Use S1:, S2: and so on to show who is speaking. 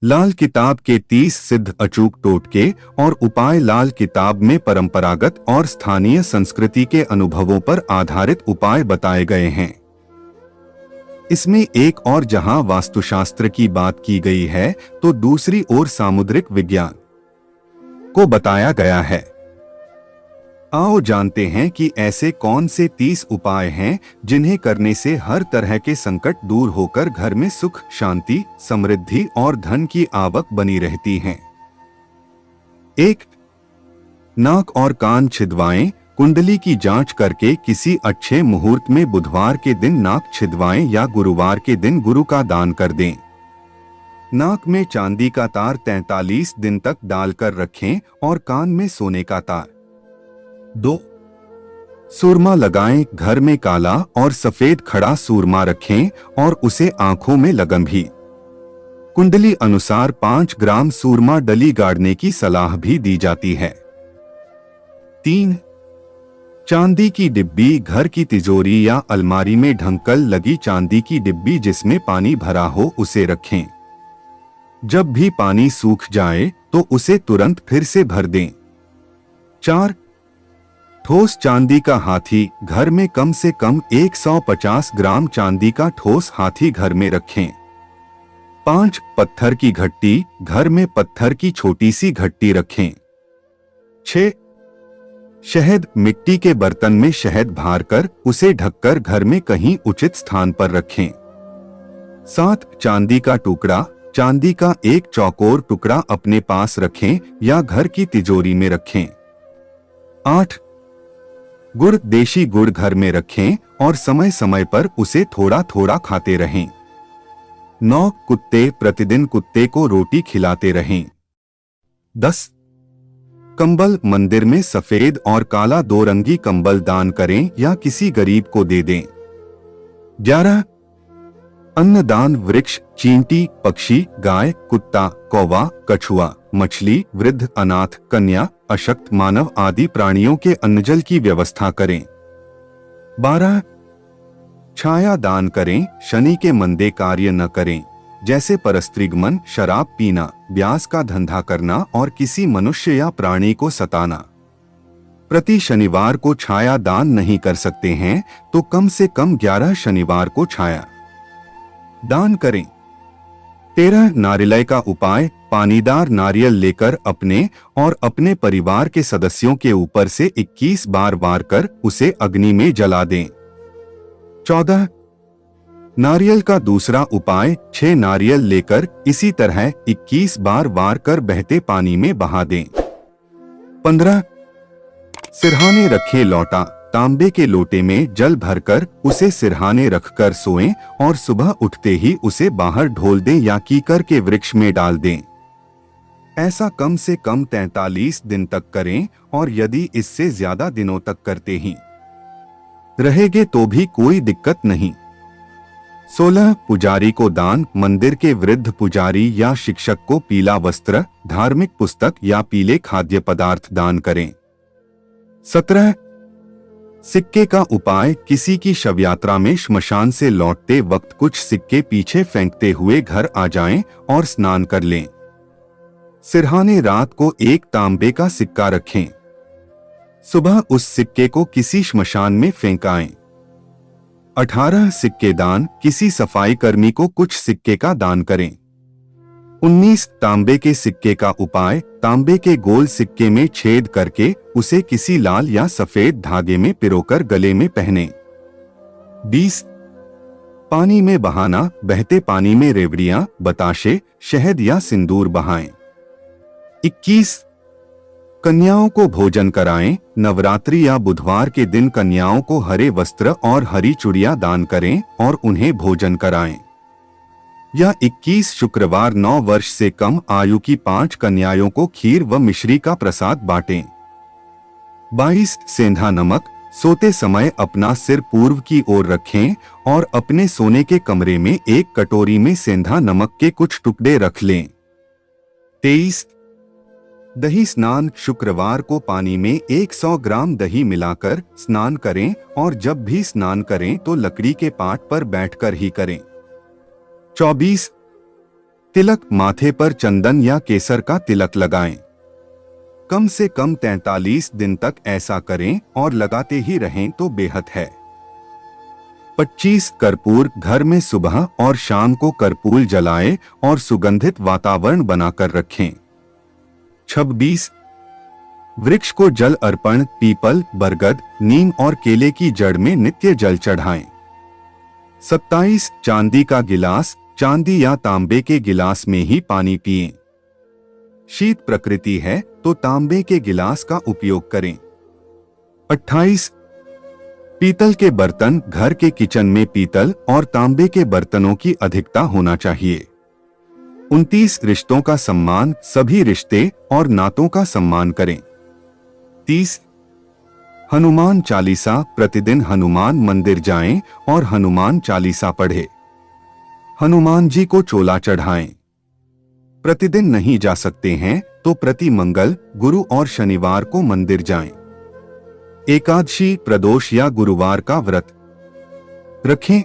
S1: लाल किताब के 30 सिद्ध अचूक टोटके और उपाय। लाल किताब में परंपरागत और स्थानीय संस्कृति के अनुभवों पर आधारित उपाय बताए गए हैं। इसमें एक और जहां वास्तुशास्त्र की बात की गई है तो दूसरी ओर सामुद्रिक विज्ञान को बताया गया है। आओ जानते हैं कि ऐसे कौन से 30 उपाय हैं जिन्हें करने से हर तरह के संकट दूर होकर घर में सुख, शांति, समृद्धि और धन की आवक बनी रहती है। 1. नाक और कान छिदवाएं। कुंडली की जांच करके किसी अच्छे मुहूर्त में बुधवार के दिन नाक छिदवाएं या गुरुवार के दिन गुरु का दान कर दें। नाक में चांदी का तार 43 दिन तक डालकर रखें और कान में सोने का तार। 2. सूरमा लगाएं। घर में काला और सफेद खड़ा सूरमा रखें और उसे आंखों में लगन भी। कुंडली अनुसार 5 ग्राम सूरमा डली गाड़ने की सलाह भी दी जाती है। 3. चांदी की डिब्बी। घर की तिजोरी या अलमारी में ढंकल लगी चांदी की डिब्बी जिसमें पानी भरा हो उसे रखें। जब भी पानी सूख जाए तो उसे तुरंत फिर से भर दें। 4. ठोस चांदी का हाथी। घर में कम से कम 150 ग्राम चांदी का ठोस हाथी घर में रखें। 5. पत्थर की घट्टी। घर में पत्थर की छोटी सी घट्टी रखें। 6. शहद। मिट्टी के बर्तन में शहद भरकर उसे ढककर घर में कहीं उचित स्थान पर रखें। 7. चांदी का टुकड़ा। चांदी का एक चौकोर टुकड़ा अपने पास रखें या घर की तिजोरी में रखें। 8. गुड़। देशी गुड़ घर में रखें और समय समय पर उसे थोड़ा थोड़ा खाते रहें। 9. कुत्ते। प्रतिदिन कुत्ते को रोटी खिलाते रहें। 10. कंबल। मंदिर में सफेद और काला 2 रंगी कंबल दान करें या किसी गरीब को दे दें। 11. अन्नदान। वृक्ष, चींटी, पक्षी, गाय, कुत्ता, कौवा, कछुआ, मछली, वृद्ध, अनाथ, कन्या, अशक्त, मानव आदि प्राणियों के अन्नजल की व्यवस्था करें। 12. छाया दान करें। शनि के मंदे कार्य न करें जैसे परस्त्रीगमन, शराब पीना, ब्याज का धंधा करना और किसी मनुष्य या प्राणी को सताना। प्रति शनिवार को छाया दान नहीं कर सकते हैं तो कम से कम 11 शनिवार को छाया दान करें। 13. नारियल का उपाय। पानीदार नारियल लेकर अपने और अपने परिवार के सदस्यों के ऊपर से 21 बार वार कर उसे अग्नि में जला दें। 14. नारियल का दूसरा उपाय। 6 नारियल लेकर इसी तरह 21 बार वार कर बहते पानी में बहा दें। 15. सिरहाने रखे लौटा। तांबे के लोटे में जल भरकर उसे सिरहाने रखकर सोएं और सुबह उठते ही उसे बाहर ढोल दें या कीकर के वृक्ष में डाल दें। ऐसा कम से कम 43 दिन तक करें और यदि इससे ज्यादा दिनों तक करते ही रहेंगे तो भी कोई दिक्कत नहीं। 16. पुजारी को दान। मंदिर के वृद्ध पुजारी या शिक्षक को पीला वस्त्र, धार्मिक पुस्तक या पीले खाद्य पदार्थ दान करें। 17. सिक्के का उपाय। किसी की शव यात्रा में श्मशान से लौटते वक्त कुछ सिक्के पीछे फेंकते हुए घर आ जाएं और स्नान कर लें। सिरहाने रात को 1 तांबे का सिक्का रखें। सुबह उस सिक्के को किसी श्मशान में फेंकाएं। 18. सिक्के दान। किसी सफाई कर्मी को कुछ सिक्के का दान करें। 19. तांबे के सिक्के का उपाय। तांबे के गोल सिक्के में छेद करके उसे किसी लाल या सफेद धागे में पिरोकर गले में पहने। 20. पानी में बहाना। बहते पानी में रेवड़ियां, बताशे, शहद या सिंदूर बहाएं। 21. कन्याओं को भोजन कराएं। नवरात्रि या बुधवार के दिन कन्याओं को हरे वस्त्र और हरी चूड़ियां दान करें और उन्हें भोजन कराएं। या 21 शुक्रवार 9 वर्ष से कम आयु की 5 कन्याओं को खीर व मिश्री का प्रसाद बांटें। 22. सेंधा नमक। सोते समय अपना सिर पूर्व की ओर रखें और अपने सोने के कमरे में एक कटोरी में सेंधा नमक के कुछ टुकड़े रख लें। 23. दही स्नान। शुक्रवार को पानी में 100 ग्राम दही मिलाकर स्नान करें और जब भी स्नान करें तो लकड़ी के पाट पर बैठकर ही करें। 24. तिलक, माथे पर चंदन या केसर का तिलक लगाएं। कम से कम 43 दिन तक ऐसा करें और लगाते ही रहें तो बेहद है। 25 कर्पूर, घर में सुबह और शाम को कर्पूर जलाएं और सुगंधित वातावरण बनाकर रखें। 26 वृक्ष को जल अर्पण, पीपल, बरगद, नीम और केले की जड़ में नित्य जल चढ़ाएं। 27 चांदी का गिलास, चांदी या तांबे के गिलास में ही पानी पिएं। शीत प्रकृति है तो तांबे के गिलास का उपयोग करें। 28 पीतल के बर्तन, घर के किचन में पीतल और तांबे के बर्तनों की अधिकता होना चाहिए। 29 रिश्तों का सम्मान, सभी रिश्ते और नातों का सम्मान करें। 30 हनुमान चालीसा, प्रतिदिन हनुमान मंदिर जाएं और हनुमान चालीसा पढ़ें। हनुमान जी को चोला चढ़ाएं। प्रतिदिन नहीं जा सकते हैं तो प्रति मंगल, गुरु और शनिवार को मंदिर जाएं। एकादशी, प्रदोष या गुरुवार का व्रत रखें।